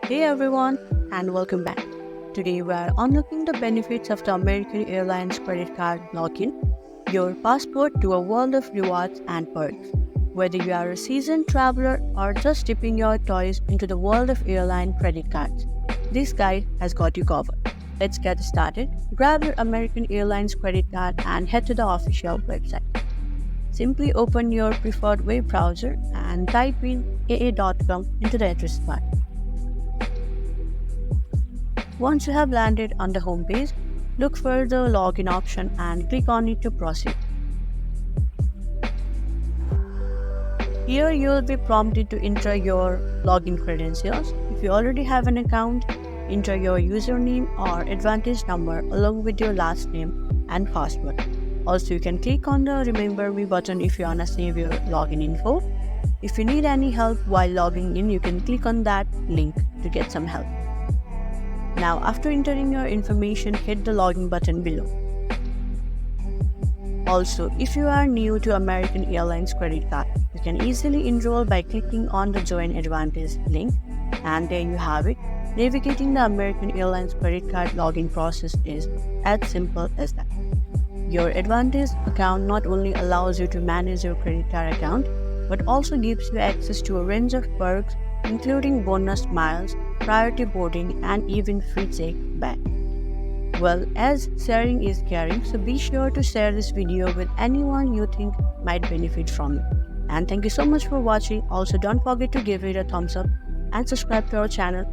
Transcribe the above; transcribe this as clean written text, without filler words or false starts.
Hey everyone, and welcome back. Today we are unlocking the benefits of the American Airlines Credit Card login, your passport to a world of rewards and perks. Whether you are a seasoned traveler or just dipping your toes into the world of airline credit cards, this guide has got you covered. Let's get started. Grab your American Airlines credit card and head to the official website. Simply open your preferred web browser and type in aa.com into the address bar. Once you have landed on the home page, look for the login option and click on it to proceed. Here you will be prompted to enter your login credentials. If you already have an account, enter your username or advantage number along with your last name and password. Also, you can click on the Remember Me button if you want to save your login info. If you need any help while logging in, you can click on that link to get some help. Now, after entering your information, hit the login button below. Also, if you are new to American Airlines Credit Card, you can easily enroll by clicking on the Join Advantage link, and there you have it. Navigating the American Airlines Credit Card login process is as simple as that. Your Advantage account not only allows you to manage your credit card account, but also gives you access to a range of perks including bonus miles, priority boarding, and even free check bag. Well, as sharing is caring, so be sure to share this video with anyone you think might benefit from it. And thank you so much for watching. Also, don't forget to give it a thumbs up and subscribe to our channel.